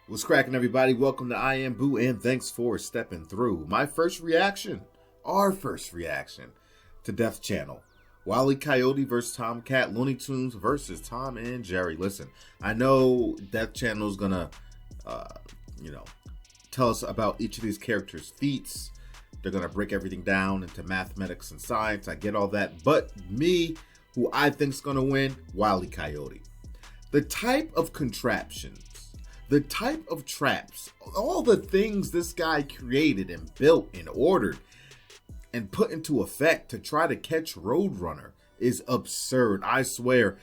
What's cracking, everybody? Welcome to I Am Boo, and thanks for stepping through. My first reaction, our first reaction to Death Channel. Wile E Coyote vs. Tom Cat, Looney Tunes versus Tom and Jerry. Listen, I know Death Channel is gonna, tell us about each of these characters' feats. They're gonna break everything down into mathematics and science. I get all that, but me, who I think's gonna win, Wile E Coyote. The type of contraptions, the type of traps, all the things this guy created and built and ordered and put into effect to try to catch Roadrunner is absurd. I swear,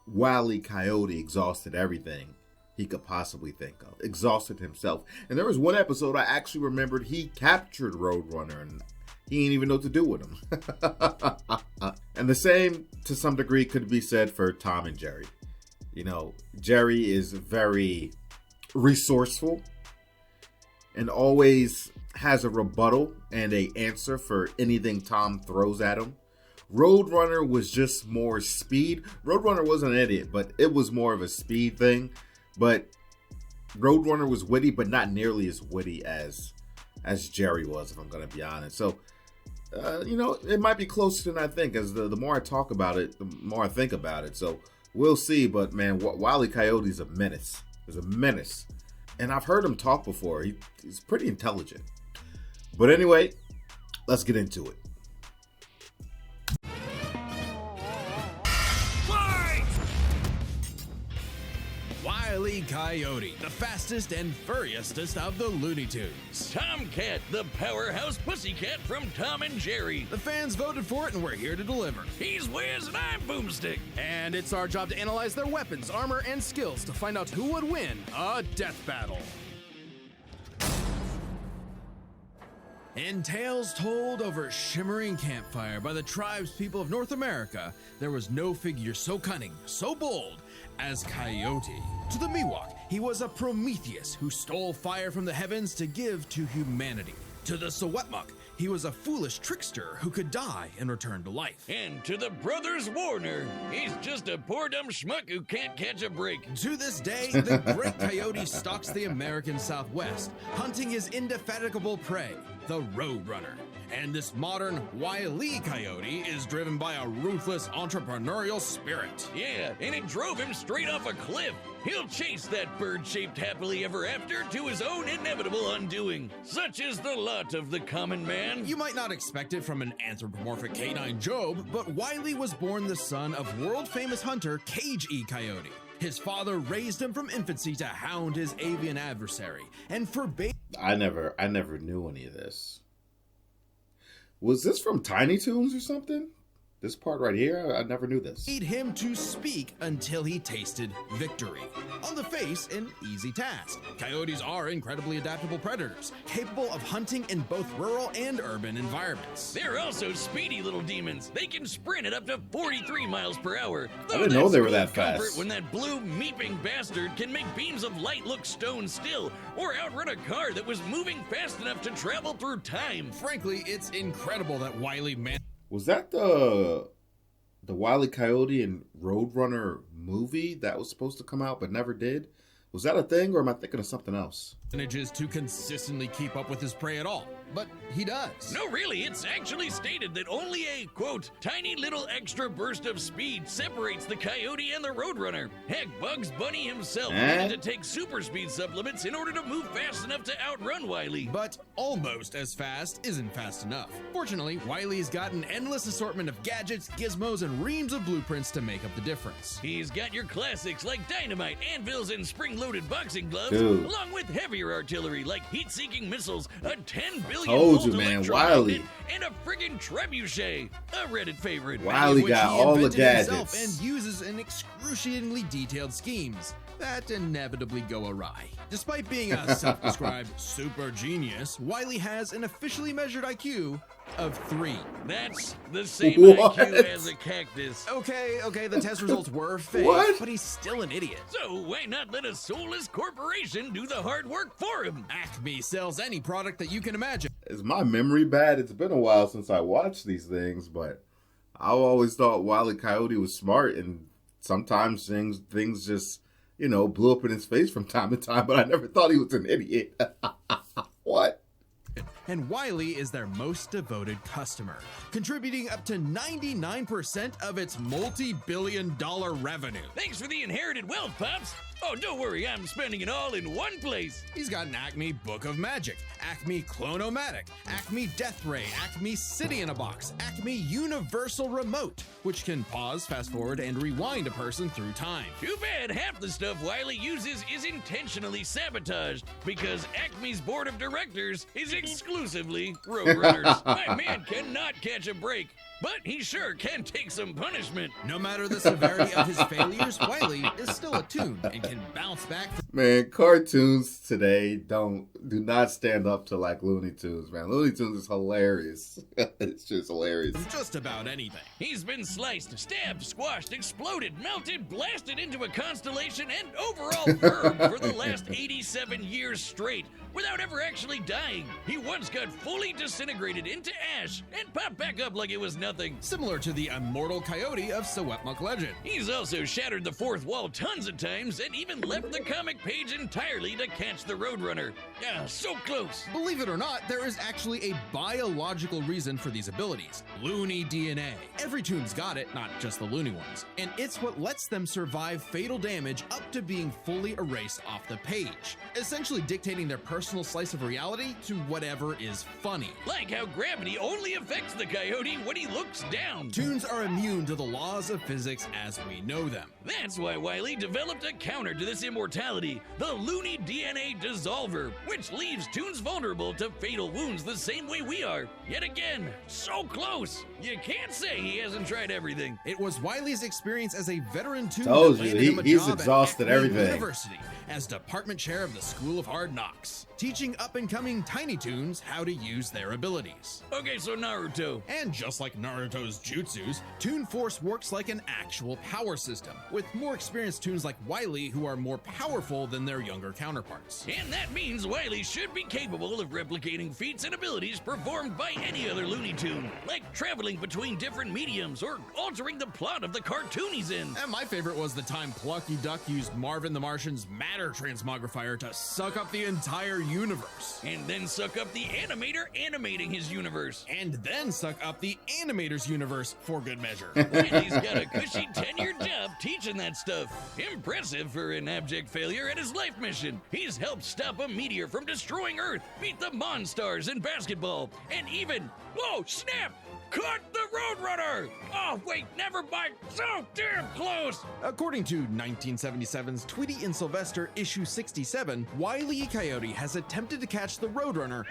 Wile E Coyote exhausted everything he could possibly think of. Exhausted himself. And there was one episode I actually remembered he captured Roadrunner and he didn't even know what to do with him. And the same, to some degree, could be said for Tom and Jerry. You know, Jerry is very resourceful and always has a rebuttal and a answer for anything Tom throws at him. Roadrunner was just more speed. Roadrunner wasn't an idiot, but it was more of a speed thing. But Roadrunner was witty, but not nearly as witty as Jerry was, if I'm going to be honest. So, it might be closer than I think. As the more I talk about it, the more I think about it. So, we'll see. But, man, Wile E Coyote's a menace. He's a menace. And I've heard him talk before. He's pretty intelligent. But anyway, let's get into it. Wile E Coyote, the fastest and furriestest of the Looney Tunes. Tom Cat, the powerhouse pussycat from Tom and Jerry. The fans voted for it and we're here to deliver. He's Wiz and I'm Boomstick. And it's our job to analyze their weapons, armor, and skills to find out who would win a death battle. In tales told over shimmering campfire by the tribespeople of North America, there was no figure so cunning, so bold as Coyote. To the Miwok, he was a Prometheus who stole fire from the heavens to give to humanity. To the Sewetmuk, he was a foolish trickster who could die and return to life. And to the brothers Warner, he's just a poor dumb schmuck who can't catch a break. To this day, the great Coyote stalks the American Southwest, hunting his indefatigable prey, the Roadrunner. And this modern Wile E Coyote is driven by a ruthless entrepreneurial spirit. Yeah, and it drove him straight off a cliff. He'll chase that bird-shaped happily ever after to his own inevitable undoing. Such is the lot of the common man. You might not expect it from an anthropomorphic canine Job, but Wile E was born the son of world-famous hunter Cage E Coyote. His father raised him from infancy to hound his avian adversary and forbade... I never knew any of this. Was this from Tiny Toons or something? This part right here, I never knew this. Him to speak until he tasted victory. On the face, an easy task. Coyotes are incredibly adaptable predators, capable of hunting in both rural and urban environments. They're also speedy little demons. They can sprint at up to 43 miles per hour. I didn't know they were that fast. When that blue meeping bastard can make beams of light look stone still, or outrun a car that was moving fast enough to travel through time. Frankly, it's incredible that Wile E Was that the Wile E Coyote and Roadrunner movie that was supposed to come out but never did? Was that a thing, or am I thinking of something else? manages to consistently keep up with his prey at all, but he does. No, really, it's actually stated that only a, quote, tiny little extra burst of speed separates the Coyote and the Roadrunner. Heck, Bugs Bunny himself needed to take super speed supplements in order to move fast enough to outrun Wile E. But almost as fast isn't fast enough. Fortunately, Wile E's got an endless assortment of gadgets, gizmos, and reams of blueprints to make up the difference. He's got your classics like dynamite, anvils, and spring-loaded boxing gloves, along with heavier artillery like heat-seeking missiles, a 10 billion volt Wile E. and a friggin' trebuchet, a Reddit favorite. Wile E got all the gadgets and uses in excruciatingly detailed schemes that inevitably go awry. Despite being a self-described super genius, Wile E has an officially measured IQ of 3. That's the same IQ as a cactus. Okay, the test results were fake, but he's still an idiot. So why not let a soulless corporation do the hard work for him? Acme sells any product that you can imagine. Is my memory bad? It's been a while since I watched these things, but I always thought Wile E Coyote was smart, and sometimes things just blew up in his face from time to time, but I never thought he was an idiot. What? And Wile E is their most devoted customer, contributing up to 99% of its multi-billion-dollar revenue. Thanks for the inherited wealth, Pops. Oh, don't worry, I'm spending it all in one place. He's got an Acme Book of Magic, Acme Clone-O-Matic, Acme Death Ray, Acme City in a Box, Acme Universal Remote, which can pause, fast forward, and rewind a person through time. Too bad half the stuff Wile E uses is intentionally sabotaged, because Acme's board of directors is exclusively roadrunners. My man cannot catch a break, but he sure can take some punishment. No matter the severity of his failures, Wile E is still a toon and can bounce back. Man, cartoons today do not stand up to like Looney Tunes, man. Looney Tunes is hilarious. It's just hilarious. Just about anything. He's been sliced, stabbed, squashed, exploded, melted, blasted into a constellation, and overall burned for the last 87 years straight, without ever actually dying. He once got fully disintegrated into ash and popped back up like it was nothing. Similar to the immortal Coyote of Sewetmuk legend. He's also shattered the fourth wall tons of times and even left the comic page entirely to catch the Roadrunner. Ah, so close. Believe it or not, there is actually a biological reason for these abilities. Looney DNA. Every toon's got it, not just the Looney ones. And it's what lets them survive fatal damage up to being fully erased off the page, essentially dictating their personal slice of reality to whatever is funny. Like how gravity only affects the Coyote when he looks down. Toons are immune to the laws of physics as we know them. That's why Wile E developed a counter to this immortality, the Looney DNA Dissolver, which leaves toons vulnerable to fatal wounds the same way we are. Yet again, so close. You can't say he hasn't tried everything. It was Wile E's experience as a veteran toon Told that you, landed him a he's job exhausted at Acme everything. University as department chair of the School of Hard Knocks, teaching up-and-coming tiny toons how to use their abilities. Okay, so Naruto. And just like Naruto's jutsus, Toon Force works like an actual power system, with more experienced toons like Wile E who are more powerful than their younger counterparts. And that means Wile E should be capable of replicating feats and abilities performed by any other Looney Tune, like traveling between different mediums or altering the plot of the cartoon he's in. And my favorite was the time Plucky Duck used Marvin the Martian's matter transmogrifier to suck up the entire universe. And then suck up the animator animating his universe. And then suck up the animator's universe for good measure. Wile's got a cushy tenured job teaching that stuff. Impressive for an abject failure at his life mission. He's helped stop a meteor from destroying Earth, beat the Monstars in basketball, and even, oh snap, caught the Roadrunner! Oh, wait, never mind. So damn close! According to 1977's Tweety and Sylvester issue 67, Wile E. Coyote has attempted to catch the Roadrunner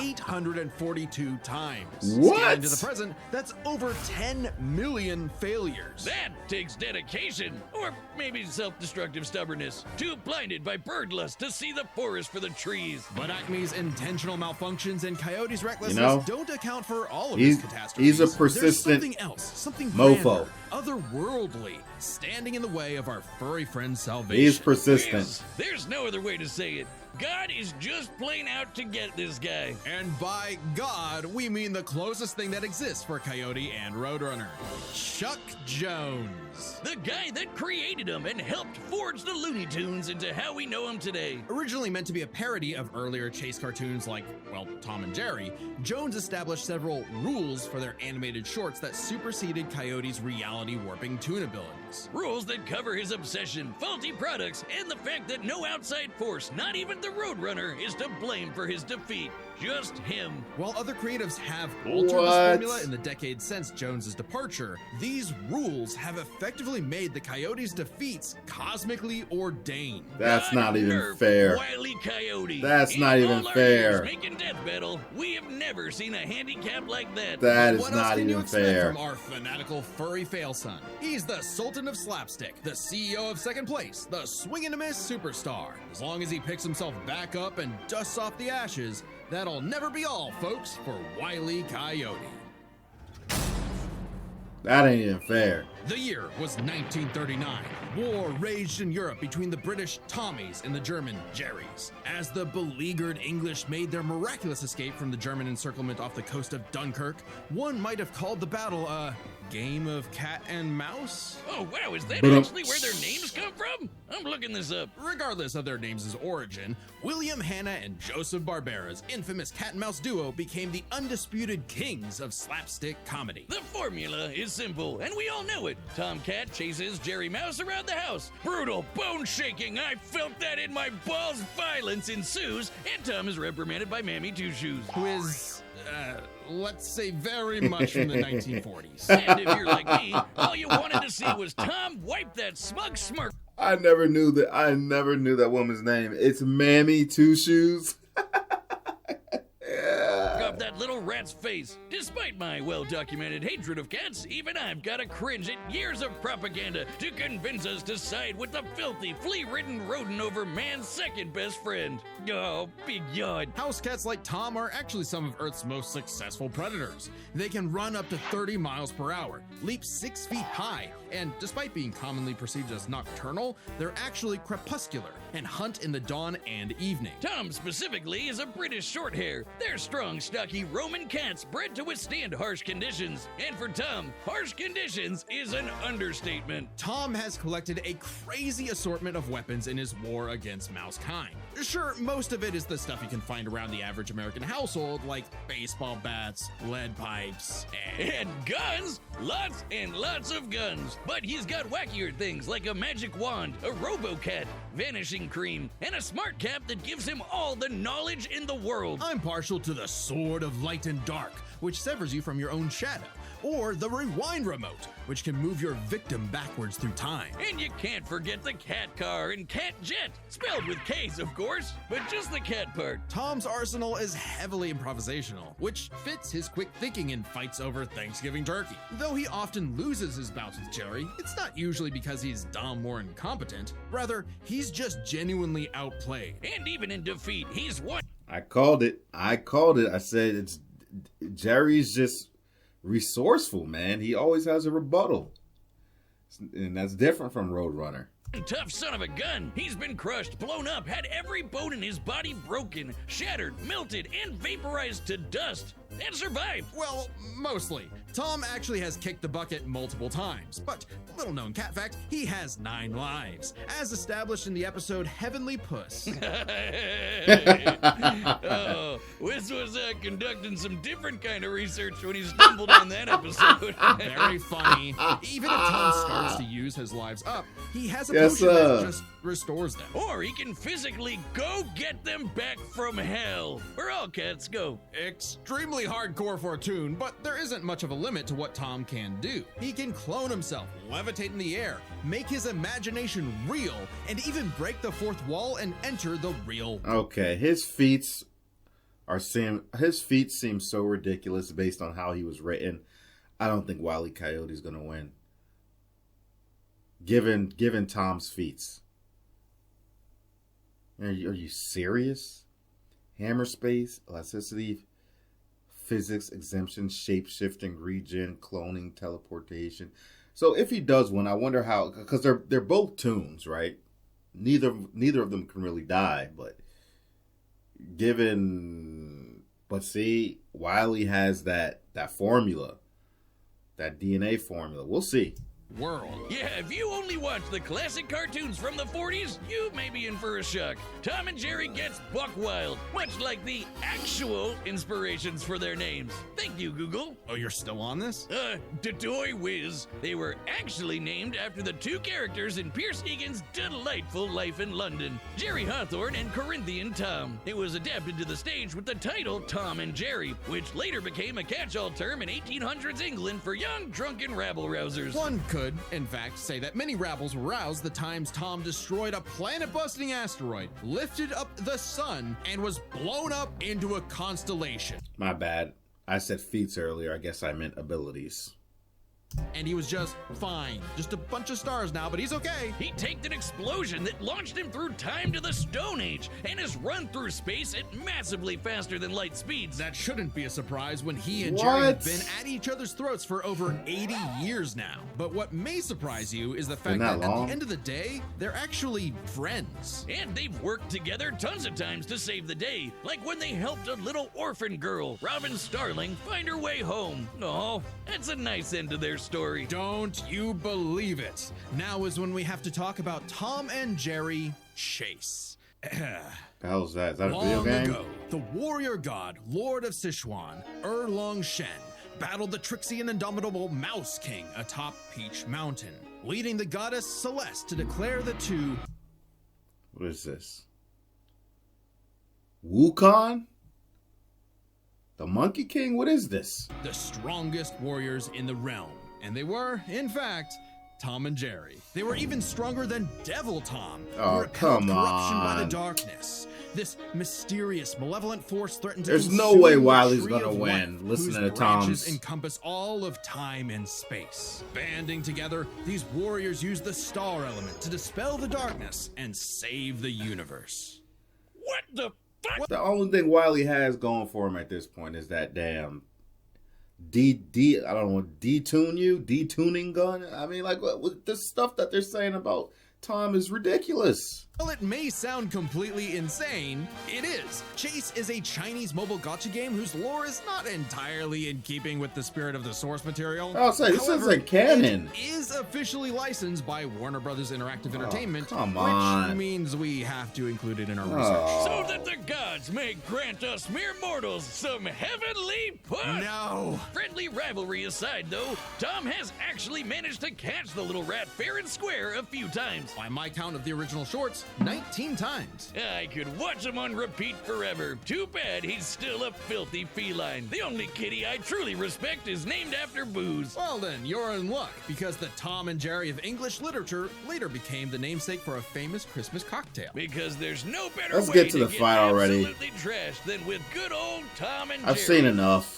4,776,842 times. What? Scaling to the present, that's over 10 million failures. That takes dedication, or maybe self-destructive stubbornness. Too blinded by bird lust to see the forest for the trees. But Acme's intentional malfunctions and Coyote's recklessness don't account for all of he's- his catastrophes. he's a There's persistent something else, something mofo. grander, otherworldly, standing in the way of our furry friend's salvation. He's persistent. Yes, there's no other way to say it. God is just plain out to get this guy. And by God, we mean the closest thing that exists for Coyote and Roadrunner. Chuck Jones. The guy that created him and helped forge the Looney Tunes into how we know him today. Originally meant to be a parody of earlier chase cartoons like, well, Tom and Jerry, Jones established several rules for their animated shorts that superseded Coyote's reality warping toon abilities. Rules that cover his obsession, faulty products, and the fact that no outside force, not even the Roadrunner, is to blame for his defeat. Just him. While other creatives have altered this What? formula in the decades since Jones's departure, these rules have effectively made the Coyote's defeats cosmically ordained. That's God not even nerf fair. Wile E. Coyote. That's In not even all our fair. years making Death Battle, we have never seen a handicap like that. That is What else not can you even expect fair. from our fanatical furry fail son? He's the Sultan of Slapstick, the CEO of Second Place, the swing and a miss superstar. As long as he picks himself back up and dusts off the ashes, that'll never be all, folks, for Wile E. Coyote. That ain't even fair. The year was 1939. War raged in Europe between the British Tommies and the German Jerrys. As the beleaguered English made their miraculous escape from the German encirclement off the coast of Dunkirk, one might have called the battle a game of cat and mouse? Oh, wow, is that actually where their names come from? I'm looking this up. Regardless of their names' origin, William Hanna and Joseph Barbera's infamous cat and mouse duo became the undisputed kings of slapstick comedy. The formula is simple, and we all know it. Tom Cat chases Jerry Mouse around the house. Brutal, bone-shaking, I felt that in my balls. Violence ensues, and Tom is reprimanded by Mammy Two Shoes. Who is, let's say, very much from the 1940s. And if you're like me, all you wanted to see was Tom wipe that smug smirk. I never knew that woman's name. It's Mammy Two Shoes. Off that little rat's face. Despite my well-documented hatred of cats, even I've got to cringe at years of propaganda to convince us to side with the filthy, flea-ridden rodent over man's second best friend. Oh, big yawn. House cats like Tom are actually some of Earth's most successful predators. They can run up to 30 miles per hour, leap 6 feet high, and despite being commonly perceived as nocturnal, they're actually crepuscular and hunt in the dawn and evening. Tom specifically is a British shorthair. They're strong, stocky Roman cats bred to withstand harsh conditions. And for Tom, harsh conditions is an understatement. Tom has collected a crazy assortment of weapons in his war against mousekind. Sure, most of it is the stuff you can find around the average American household, like baseball bats, lead pipes, and guns! Lots and lots of guns. But he's got wackier things like a magic wand, a robo-cat, vanishing cream, and a smart cap that gives him all the knowledge in the world. I'm partial to the Sword of Light and Dark, which severs you from your own shadow, or the Rewind Remote, which can move your victim backwards through time. And you can't forget the cat car and cat jet, spelled with K's of course, but just the cat part. Tom's arsenal is heavily improvisational, which fits his quick thinking in fights over Thanksgiving turkey. Though he often loses his bouts with Jerry, it's not usually because he's dumb or incompetent. Rather, he's just genuinely outplayed. And even in defeat, he's won. I called it. I said Jerry's just resourceful, man. He always has a rebuttal. And that's different from Roadrunner. Tough son of a gun. He's been crushed, blown up, had every bone in his body broken, shattered, melted, and vaporized to dust, and survived. Well, mostly. Tom actually has kicked the bucket multiple times, but little known cat fact, he has 9 lives, as established in the episode Heavenly Puss. Oh, Wiz was conducting some different kind of research when he stumbled on that episode. Very funny. Even if Tom starts to use his lives up, he has a potion that just restores them. Or he can physically go get them back from hell, where all cats go. Extremely hardcore for a toon, but there isn't much of a limit to what Tom can do. He can clone himself, levitate in the air, make his imagination real, and even break the fourth wall and enter the real world. Okay, his feats seem so ridiculous based on how he was written. I don't think Wile E. Coyote's gonna win. Given Tom's feats. Are you serious? Hammer space, elasticity, physics, exemption, shape-shifting, regen, cloning, teleportation. So if he does win, I wonder how, because they're both toons, right? Neither of them can really die, but see, Wile E has that formula, that DNA formula. We'll see. World. Yeah, if you only watch the classic cartoons from the 40s, you may be in for a shock. Tom and Jerry gets buck wild, much like the actual inspirations for their names. Thank you, Google. Oh, you're still on this? Dodoy Whiz. They were actually named after the 2 characters in Pierce Egan's delightful life in London, Jerry Hawthorne and Corinthian Tom. It was adapted to the stage with the title Tom and Jerry, which later became a catch-all term in 1800s England for young, drunken rabble-rousers. One could, in fact, say that many rabbles were roused the times Tom destroyed a planet-busting asteroid, lifted up the sun, and was blown up into a constellation. My bad. I said feats earlier. I guess I meant abilities. And he was just fine. Just a bunch of stars now, but he's okay. He tanked an explosion that launched him through time to the Stone Age and has run through space at massively faster than light speeds. That shouldn't be a surprise when he and Jerry have been at each other's throats for over 80 years now. But what may surprise you is the fact that at the end of the day, they're actually friends. And they've worked together tons of times to save the day, like when they helped a little orphan girl, Robin Starling, find her way home. Oh, that's a nice end to their story. Don't you believe it? Now is when we have to talk about Tom and Jerry Chase. The hell is that? Is that a video Long game? ago, the warrior god, Lord of Sichuan, Erlong Shen, battled the tricksy and indomitable Mouse King atop Peach Mountain, leading the goddess Celeste to declare the two... What is this? Wukong? The Monkey King? What is this? the strongest warriors in the realm. And they were, in fact, Tom and Jerry. They were even stronger than Devil Tom, who Oh, repelled come corruption by on. the darkness. This mysterious, malevolent force threatened to There's no consume way the Wile's tree gonna of win. life, Listen whose to branches Tom's. encompass all of time and space. Banding together, these warriors use the star element to dispel the darkness and save the universe. What the fuck? The only thing Wile has going for him at this point is that damn I don't know, detuning gun. I mean, like, what this stuff that they're saying about Tom is ridiculous. While it may sound completely insane, it is. Chase is a Chinese mobile gacha game whose lore is not entirely in keeping with the spirit of the source material. I'll say, this However, is like canon. It is officially licensed by Warner Brothers Interactive Entertainment, come which on. means we have to include it in our Oh. research. So that the gods may grant us mere mortals some heavenly push. No! Friendly rivalry aside, though, Tom has actually managed to catch the little rat fair and square a few times. By my count of the original shorts, 19 times. I could watch him on repeat forever. Too bad he's still a filthy feline. The only kitty I truly respect is named after booze. Well then, you're in luck, because the Tom and Jerry of English literature later became the namesake for a famous Christmas cocktail. Because there's no better Let's way get to the get fight already. absolutely trashed than with good old Tom and I've Jerry. seen enough.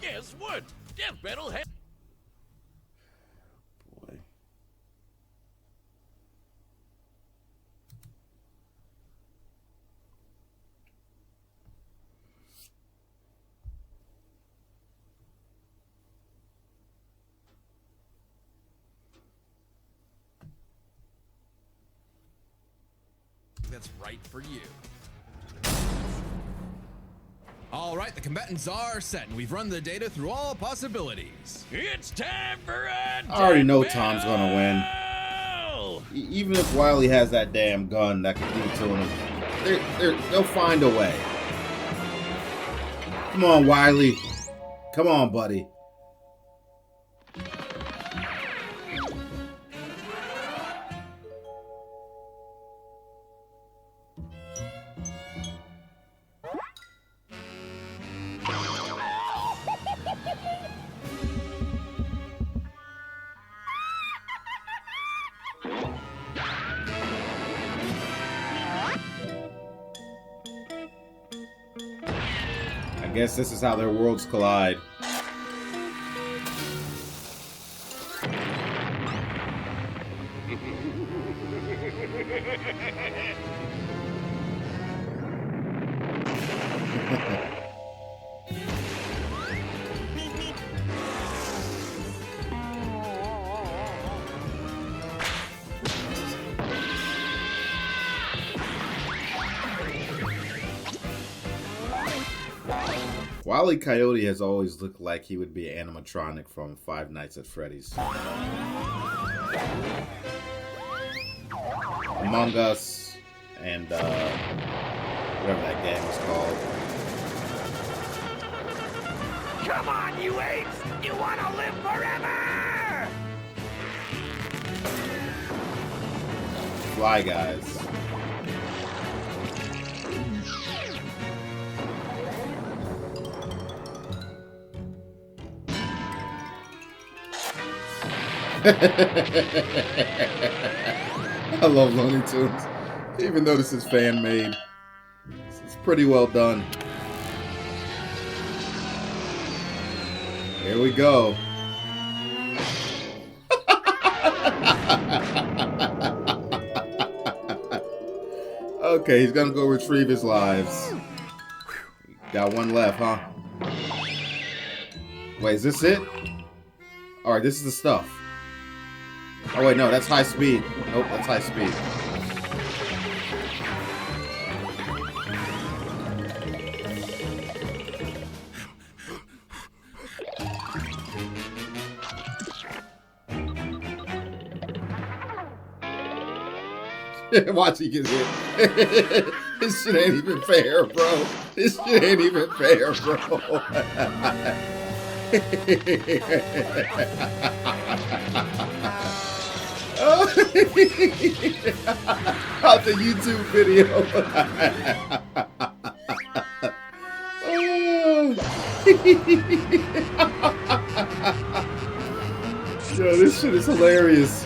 Guess what? Death Battle had... Boy. That's right for you. All right, the combatants are set, and we've run the data through all possibilities. It's time for a I already know death Tom's gonna win. battle! Even if Wile has that damn gun that can do to him, they'll find a way. Come on, Wile. Come on, buddy. I guess this is how their worlds collide. Wile E. Coyote has always looked like he would be an animatronic from Five Nights at Freddy's. Among Us and whatever that game was called. Come on, you apes! You want to live forever! Fly Guys. I love Looney Tunes. Even though this is fan made, it's pretty well done. Here we go. Okay, he's gonna go retrieve his lives. Got one left, huh? Wait, is this it? Alright, this is the stuff. Oh wait, no, that's high speed. Nope, that's high speed. Watch he get hit. This shit ain't even fair, bro. This shit ain't even fair, bro. Out the YouTube video. Yo, this shit is hilarious.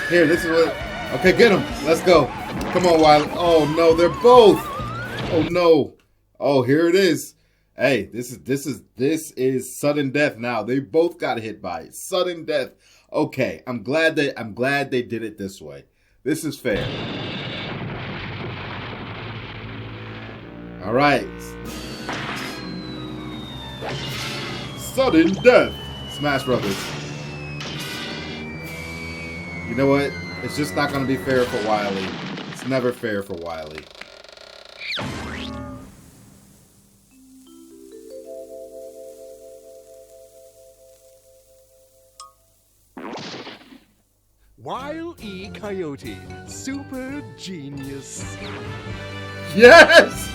Here, this is what. Okay, get him. Let's go. Come on, Wile. Oh no, they're both. Oh no. Oh, here it is. Hey, this is sudden death now. They both got hit by it. Sudden death. Okay, I'm glad they did it this way. This is fair. All right. Sudden death. Smash Brothers. You know what? It's just not going to be fair for Wile E. It's never fair for Wile E. Wile E. Coyote, super genius. Yes!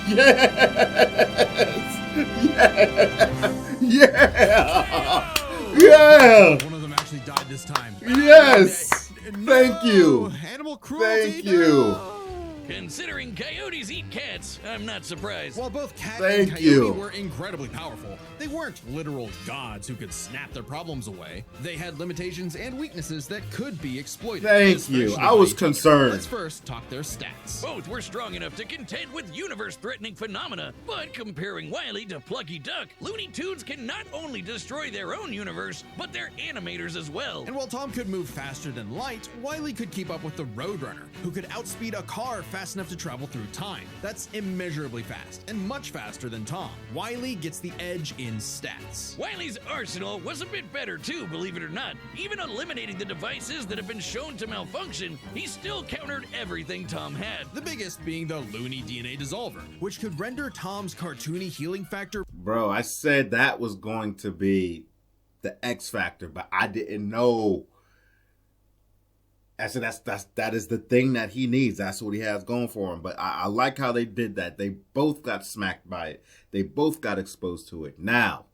Yes! Yeah! Yeah! Yeah! One of them actually died this time. Yes! No! Thank you! Animal cruelty. Thank you! No! Considering coyotes eat cats, I'm not surprised. While both Cat Thank and Coyote you. were incredibly powerful, they weren't literal gods who could snap their problems away. They had limitations and weaknesses that could be exploited. Thank you. especially I was by each other. concerned. Let's first talk their stats. Both were strong enough to contend with universe-threatening phenomena, but comparing Wile E to Plucky Duck, Looney Tunes can not only destroy their own universe, but their animators as well. And while Tom could move faster than light, Wile E could keep up with the roadrunner, who could outspeed a car fast enough to travel through time. That's immeasurably fast, and much faster than Tom. Wile E gets the edge in stats. Wile E's arsenal was a bit better too, believe it or not. Even eliminating the devices that have been shown to malfunction, he still countered everything Tom had. The biggest being the Looney DNA dissolver, which could render Tom's cartoony healing factor. Bro, I said that was going to be the X factor, but I didn't know. I said that is the thing that he needs. That's what he has going for him. But I like how they did that. They both got smacked by it. They both got exposed to it. Now,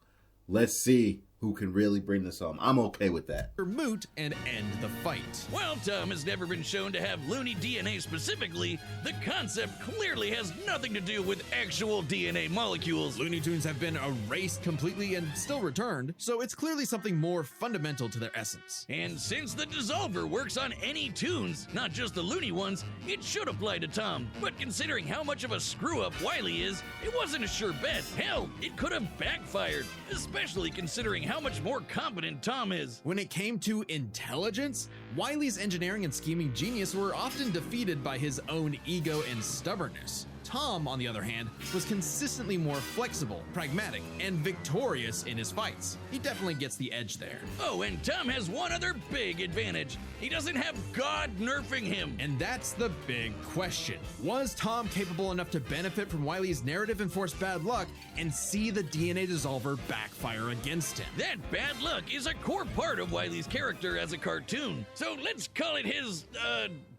let's see who can really bring this home. I'm okay with that. Moot and end the fight. While Tom has never been shown to have Looney DNA specifically, the concept clearly has nothing to do with actual DNA molecules. Looney Tunes have been erased completely and still returned, so it's clearly something more fundamental to their essence. And since the dissolver works on any tunes, not just the Looney ones, it should apply to Tom. But considering how much of a screw-up Wile E is, it wasn't a sure bet. Hell, it could have backfired, especially considering how much more competent Tom is. When it came to intelligence, Wile E's engineering and scheming genius were often defeated by his own ego and stubbornness. Tom, on the other hand, was consistently more flexible, pragmatic, and victorious in his fights. He definitely gets the edge there. Oh, and Tom has one other big advantage. He doesn't have God nerfing him. And that's the big question. Was Tom capable enough to benefit from Wile E's narrative enforced bad luck and see the DNA dissolver backfire against him? That bad luck is a core part of Wile E's character as a cartoon. So let's call it his,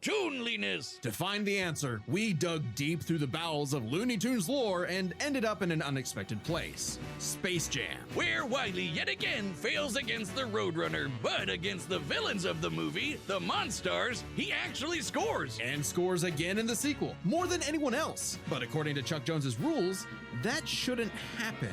toonliness. To find the answer, we dug deep through the bowels of Looney Tunes lore and ended up in an unexpected place. Space Jam. Where Wile E yet again fails against the Roadrunner, but against the villains of the movie, the Monstars, he actually scores. And scores again in the sequel, more than anyone else. But according to Chuck Jones's rules, that shouldn't happen,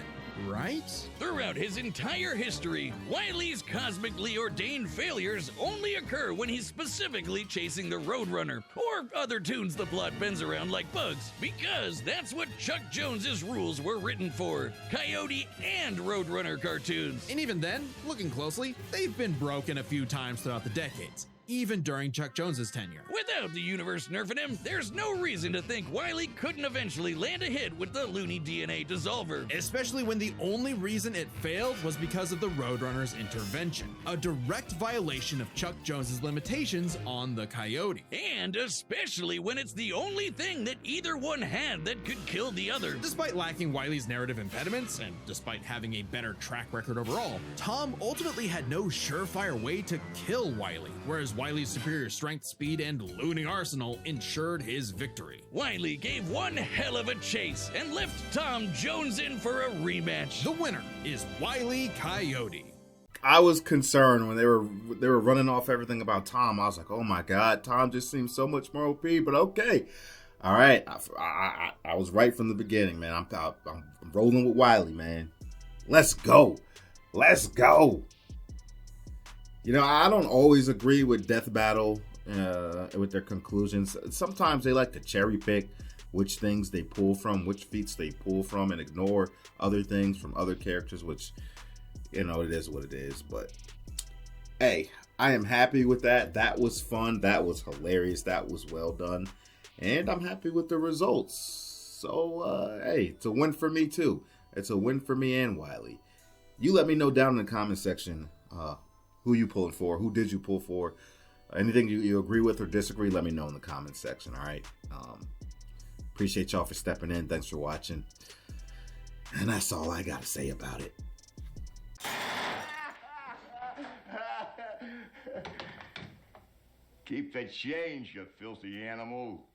right? Throughout his entire history, Wile E's cosmically ordained failures only occur when he's specifically chasing the Roadrunner, or other tunes the plot bends around like bugs, because that's what Chuck Jones's rules were written for, Coyote and Roadrunner cartoons. And even then, looking closely, they've been broken a few times throughout the decades, even during Chuck Jones's tenure. Without the universe nerfing him, there's no reason to think Wile E couldn't eventually land a hit with the Looney DNA dissolver. Especially when the only reason it failed was because of the Roadrunner's intervention, a direct violation of Chuck Jones's limitations on the Coyote. And especially when it's the only thing that either one had that could kill the other. Despite lacking Wile E's narrative impediments, and despite having a better track record overall, Tom ultimately had no surefire way to kill Wile E, whereas Wile's superior strength, speed, and looting arsenal ensured his victory. Wile E gave one hell of a chase and left Tom Jones in for a rematch. The winner is Wile E Coyote. I was concerned when they were running off everything about Tom. I was like, oh my God, Tom just seems so much more OP, but okay. All right, I was right from the beginning, man. I'm rolling with Wile E, man. Let's go. Let's go. You know, I don't always agree with Death Battle with their conclusions. Sometimes they like to cherry pick which things they pull from, which feats they pull from, and ignore other things from other characters, which, you know, it is what it is. But, hey, I am happy with that. That was fun. That was hilarious. That was well done. And I'm happy with the results. So, hey, it's a win for me, too. It's a win for me and Wile E. You let me know down in the comment section who you pulling for. Who did you pull for? Anything you agree with or disagree, let me know in the comment section, all right? Appreciate y'all for stepping in. Thanks for watching. And that's all I got to say about it. Keep the change, you filthy animal.